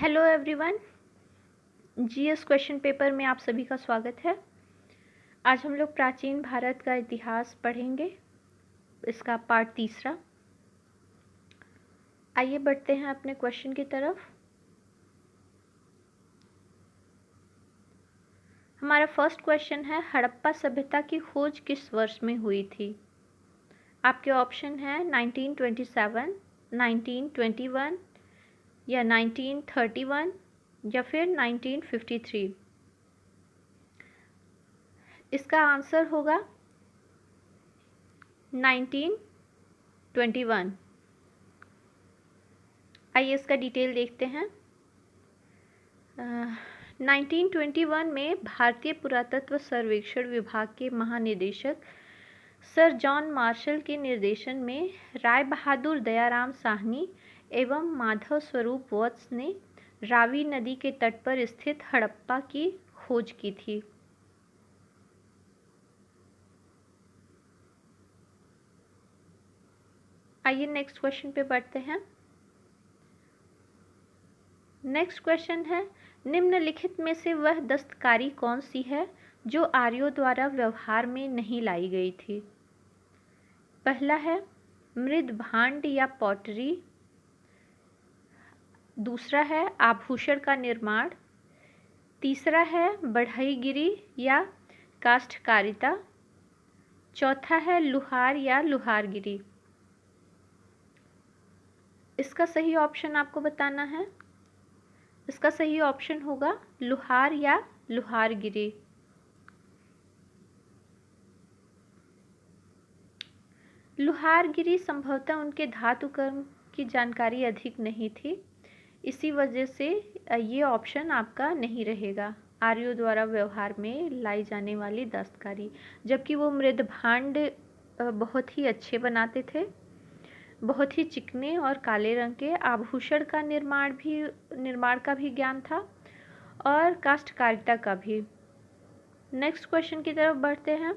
Hello everyone, GS question paper में आप सभी का स्वागत है। आज हम लोग प्राचीन भारत का इतिहास पढ़ेंगे, इसका पार्ट तीसरा। आइए बढ़ते हैं अपने क्वेश्चन की तरफ। हमारा फर्स्ट क्वेश्चन है, हड़प्पा सभ्यता की खोज किस वर्ष में हुई थी? आपके ऑप्शन है 1927, 1921 या 1931 या फिर 1953। इसका आंसर होगा 1921। आइए इसका डिटेल देखते हैं। 1921 में भारतीय पुरातत्व सर्वेक्षण विभाग के महानिदेशक सर जॉन मार्शल के निर्देशन में राय बहादुर दयाराम साहनी एवं माधव स्वरूप वत्स ने रावी नदी के तट पर स्थित हड़प्पा की खोज की थी। आइए नेक्स्ट क्वेश्चन पे बढ़ते हैं। नेक्स्ट क्वेश्चन है, निम्नलिखित में से वह दस्तकारी कौन सी है जो आर्यों द्वारा व्यवहार में नहीं लाई गई थी? पहला है मृद भांड या पॉटरी, दूसरा है आभूषण का निर्माण, तीसरा है बढ़ईगिरी या काष्ठकारिता, चौथा है लुहार या लुहारगिरी। इसका सही ऑप्शन आपको बताना है। इसका सही ऑप्शन होगा लुहार या लुहारगिरी। लुहारगिरी संभवतः उनके धातु कर्म की जानकारी अधिक नहीं थी, इसी वजह से ये ऑप्शन आपका नहीं रहेगा, आर्यों द्वारा व्यवहार में लाई जाने वाली दस्तकारी। जबकि वो मृद भांड बहुत ही अच्छे बनाते थे, बहुत ही चिकने और काले रंग के। आभूषण का निर्माण का भी ज्ञान था और काष्ठकारिता का भी। नेक्स्ट क्वेश्चन की तरफ बढ़ते हैं।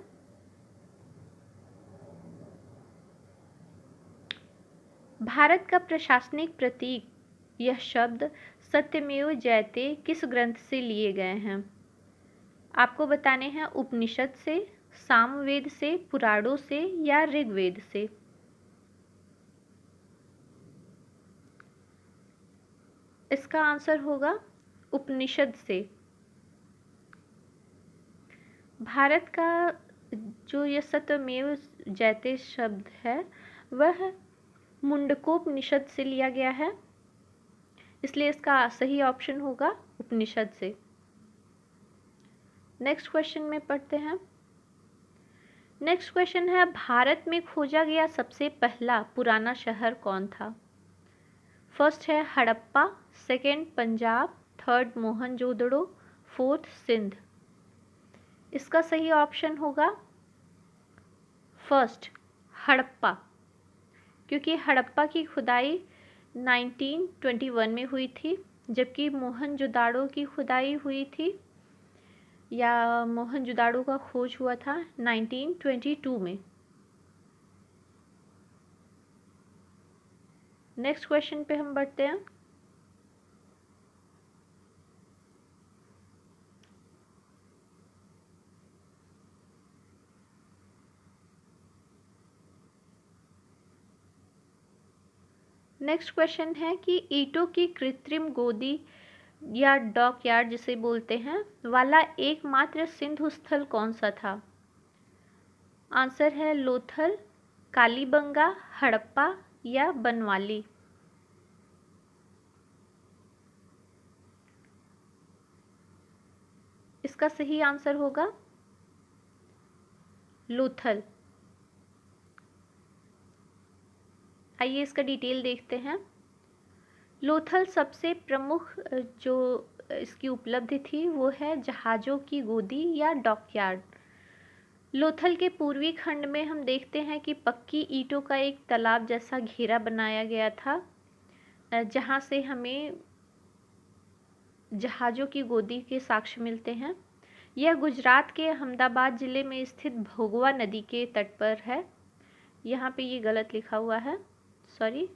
भारत का प्रशासनिक प्रतीक यह शब्द सत्यमेव जयते किस ग्रंथ से लिए गए हैं? आपको बताने हैं उपनिषद से, सामवेद से, पुराणों से या ऋग्वेद से। इसका आंसर होगा उपनिषद से। भारत का जो यह सत्यमेव जयते शब्द है वह मुंडकोपनिषद से लिया गया है, इसलिए इसका सही ऑप्शन होगा उपनिषद से। नेक्स्ट क्वेश्चन में पढ़ते हैं। नेक्स्ट क्वेश्चन है, भारत में खोजा गया सबसे पहला पुराना शहर कौन था? फर्स्ट है Harappa, second Punjab, third Mohenjodaro, fourth Sindh. इसका सही ऑप्शन होगा फर्स्ट हड़प्पा, क्योंकि हड़प्पा की खुदाई 1921 में हुई थी, जबकि मोहनजोदाड़ो की खुदाई हुई थी या मोहनजोदाड़ो का खोज हुआ था 1922 में। नेक्स्ट क्वेश्चन पे हम बढ़ते हैं। नेक्स्ट क्वेश्चन है कि ईंटों की कृत्रिम गोदी या डॉकयार्ड जिसे बोलते हैं वाला एकमात्र सिंधु स्थल कौन सा था? आंसर है लोथल, कालीबंगा, हड़प्पा या बनवाली। इसका सही आंसर होगा लोथल। आइए इसका डिटेल देखते हैं। लोथल सबसे प्रमुख जो इसकी उपलब्धि थी वो है जहाज़ों की गोदी या डॉकयार्ड। लोथल के पूर्वी खंड में हम देखते हैं कि पक्की ईंटों का एक तालाब जैसा घेरा बनाया गया था, जहाँ से हमें जहाज़ों की गोदी के साक्ष्य मिलते हैं। यह गुजरात के अहमदाबाद ज़िले में स्थित भोगवा नदी के तट पर है। यहाँ पे ये गलत लिखा हुआ है, सॉरी,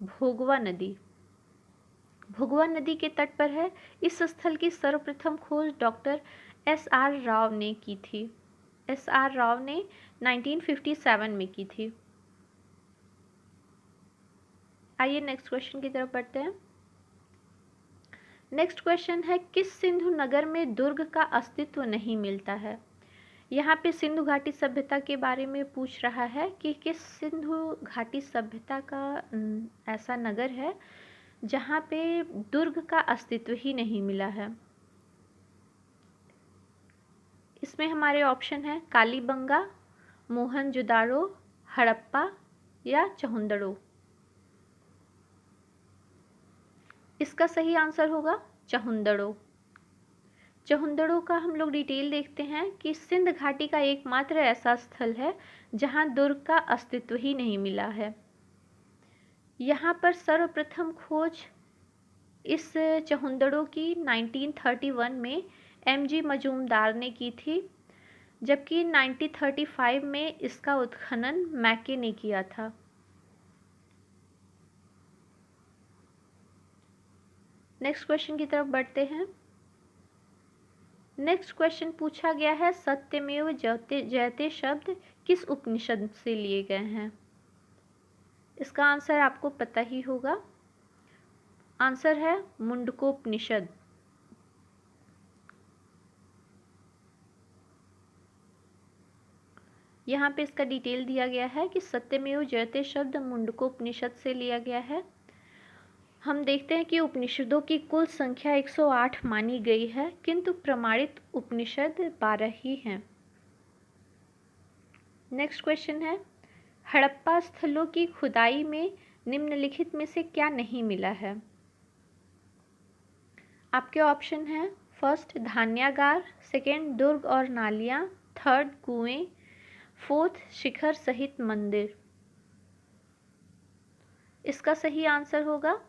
भोगवा नदी। भुगवा नदी के तट पर है। इस स्थल की सर्वप्रथम खोज डॉक्टर एस.आर. राव ने की थी। एस.आर. राव ने 1957 में की थी। आइए नेक्स्ट क्वेश्चन की तरफ बढ़ते हैं। नेक्स्ट क्वेश्चन है, किस सिंधु नगर में दुर्ग का अस्तित्व नहीं मिलता है? यहाँ पे सिंधु घाटी सभ्यता के बारे में पूछ रहा है कि किस सिंधु घाटी सभ्यता का ऐसा नगर है जहाँ पे दुर्ग का अस्तित्व ही नहीं मिला है। इसमें हमारे ऑप्शन है कालीबंगा, मोहनजोदाड़ो, हड़प्पा या चहुंदड़ो। इसका सही आंसर होगा चहुंदड़ो। चहुंदड़ो का हम लोग डिटेल देखते हैं कि सिंध घाटी का एकमात्र ऐसा स्थल है जहां दुर्ग का अस्तित्व ही नहीं मिला है। यहाँ पर सर्वप्रथम खोज इस चहुंदड़ो की 1931 में एम.जी. मजूमदार ने की थी, जबकि 1935 में इसका उत्खनन मैके ने किया था। नेक्स्ट क्वेश्चन की तरफ बढ़ते हैं। नेक्स्ट क्वेश्चन पूछा गया है, सत्यमेव जयते शब्द किस उपनिषद से लिए गए हैं? इसका आंसर आपको पता ही होगा। आंसर है मुंडकोपनिषद। यहाँ पे इसका डिटेल दिया गया है कि सत्यमेव जयते शब्द मुंडकोपनिषद से लिया गया है। हम देखते हैं कि उपनिषदों की कुल संख्या 108 मानी गई है, किंतु प्रमाणित उपनिषद 12 ही हैं। नेक्स्ट क्वेश्चन है, हड़प्पा स्थलों की खुदाई में निम्नलिखित में से क्या नहीं मिला है? आपके ऑप्शन हैं, फर्स्ट धान्यागार, सेकेंड दुर्ग और नालियाँ, थर्ड कुएं, फोर्थ शिखर सहित मंदिर। इसका सही आंसर होगा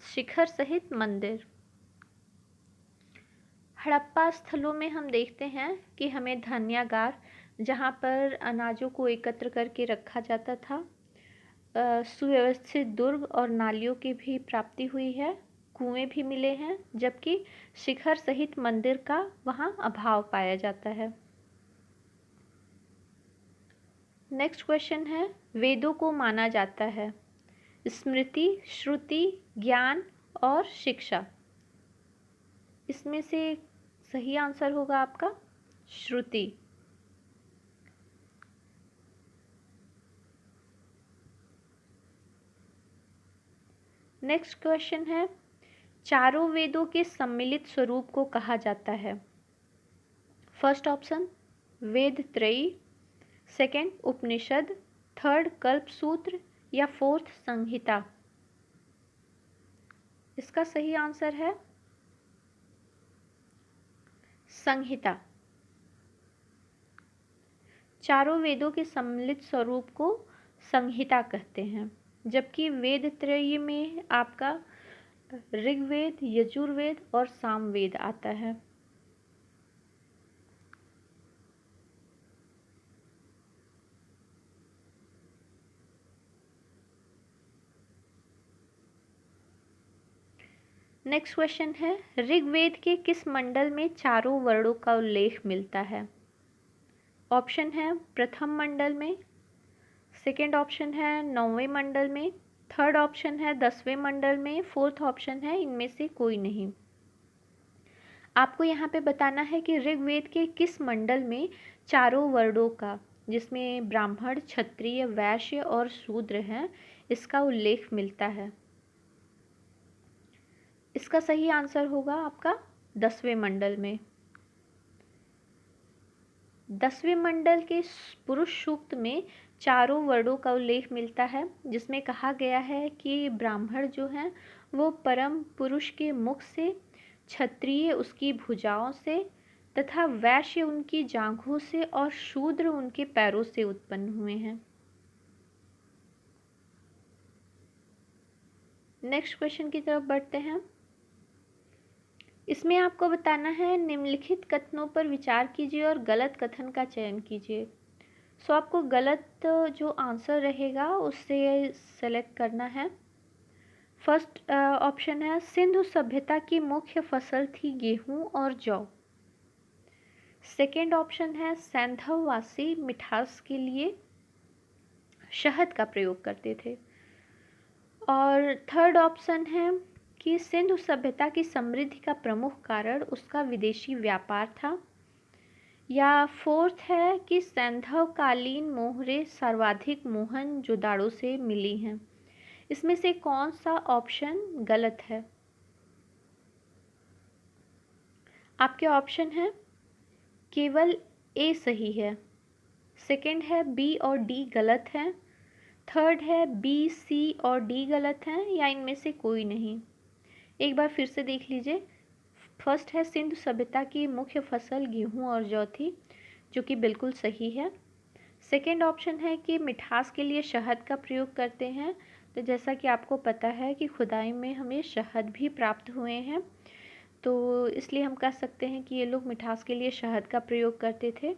शिखर सहित मंदिर। हड़प्पा स्थलों में हम देखते हैं कि हमें धान्यागार, जहाँ पर अनाजों को एकत्र करके रखा जाता था, सुव्यवस्थित दुर्ग और नालियों की भी प्राप्ति हुई है, कुएं भी मिले हैं, जबकि शिखर सहित मंदिर का वहाँ अभाव पाया जाता है। नेक्स्ट क्वेश्चन है, वेदों को माना जाता है स्मृति, श्रुति, ज्ञान और शिक्षा। इसमें से सही आंसर होगा आपका श्रुति। नेक्स्ट क्वेश्चन है, चारों वेदों के सम्मिलित स्वरूप को कहा जाता है? फर्स्ट ऑप्शन वेद त्रयी, सेकेंड उपनिषद, थर्ड कल्पसूत्र या फोर्थ संहिता। इसका सही आंसर है संहिता। चारों वेदों के सम्मिलित स्वरूप को संहिता कहते हैं, जबकि वेद त्रयी में आपका ऋग्वेद, यजुर्वेद और सामवेद आता है। नेक्स्ट क्वेश्चन है, ऋग्वेद के किस मंडल में चारों वर्णों का उल्लेख मिलता है? ऑप्शन है प्रथम मंडल में, सेकेंड ऑप्शन है 9वें मंडल में, थर्ड ऑप्शन है 10वें मंडल में, फोर्थ ऑप्शन है इनमें से कोई नहीं। आपको यहाँ पे बताना है कि ऋग्वेद के किस मंडल में चारों वर्णों का, जिसमें ब्राह्मण, क्षत्रिय, वैश्य और शूद्र हैं, इसका उल्लेख मिलता है। इसका सही आंसर होगा आपका 10वें मंडल में। 10वें मंडल के पुरुष सूक्त में चारों वर्णों का उल्लेख मिलता है, जिसमें कहा गया है कि ब्राह्मण जो हैं वो परम पुरुष के मुख से, क्षत्रिय उसकी भुजाओं से तथा वैश्य उनकी जांघों से और शूद्र उनके पैरों से उत्पन्न हुए हैं। नेक्स्ट क्वेश्चन की तरफ बढ़ते हैं। इसमें आपको बताना है, निम्नलिखित कथनों पर विचार कीजिए और गलत कथन का चयन कीजिए। सो आपको गलत जो आंसर रहेगा उससे सेलेक्ट करना है। फर्स्ट ऑप्शन है सिंधु सभ्यता की मुख्य फसल थी गेहूं और जौ। सेकेंड ऑप्शन है सैंधववासी मिठास के लिए शहद का प्रयोग करते थे। और थर्ड ऑप्शन है कि सिंधु सभ्यता की समृद्धि का प्रमुख कारण उसका विदेशी व्यापार था। या फोर्थ है कि सैंधवकालीन मोहरें सर्वाधिक मोहनजोदाड़ो से मिली हैं। इसमें से कौन सा ऑप्शन गलत है? आपके ऑप्शन है केवल ए सही है, सेकंड है बी और डी गलत है, थर्ड है बी, सी और डी गलत हैं, या इनमें से कोई नहीं। एक बार फिर से देख लीजिए। फर्स्ट है सिंधु सभ्यता की मुख्य फसल गेहूं और जौ थी, जो कि बिल्कुल सही है। सेकेंड ऑप्शन है कि मिठास के लिए शहद का प्रयोग करते हैं, तो जैसा कि आपको पता है कि खुदाई में हमें शहद भी प्राप्त हुए हैं, तो इसलिए हम कह सकते हैं कि ये लोग मिठास के लिए शहद का प्रयोग करते थे।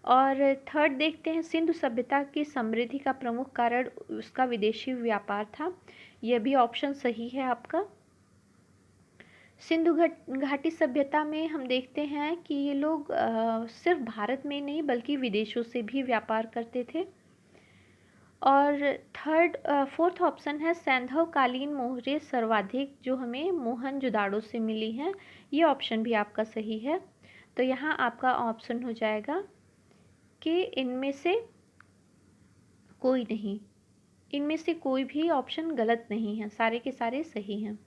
और थर्ड देखते हैं, सिंधु सभ्यता की समृद्धि का प्रमुख कारण उसका विदेशी व्यापार था। यह भी ऑप्शन सही है आपका। सिंधु घाटी सभ्यता में हम देखते हैं कि ये लोग सिर्फ भारत में नहीं बल्कि विदेशों से भी व्यापार करते थे। और फोर्थ ऑप्शन है सैंधवकालीन मोहरें सर्वाधिक जो हमें मोहनजोदाड़ो से मिली हैं, ये ऑप्शन भी आपका सही है। तो यहाँ आपका ऑप्शन हो जाएगा कि इनमें से कोई नहीं, इनमें से कोई भी ऑप्शन गलत नहीं है, सारे के सारे सही हैं।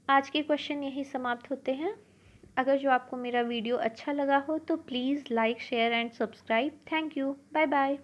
आज के क्वेश्चन यही समाप्त होते हैं। अगर जो आपको मेरा वीडियो अच्छा लगा हो तो please like share and subscribe. Thank you. Bye bye.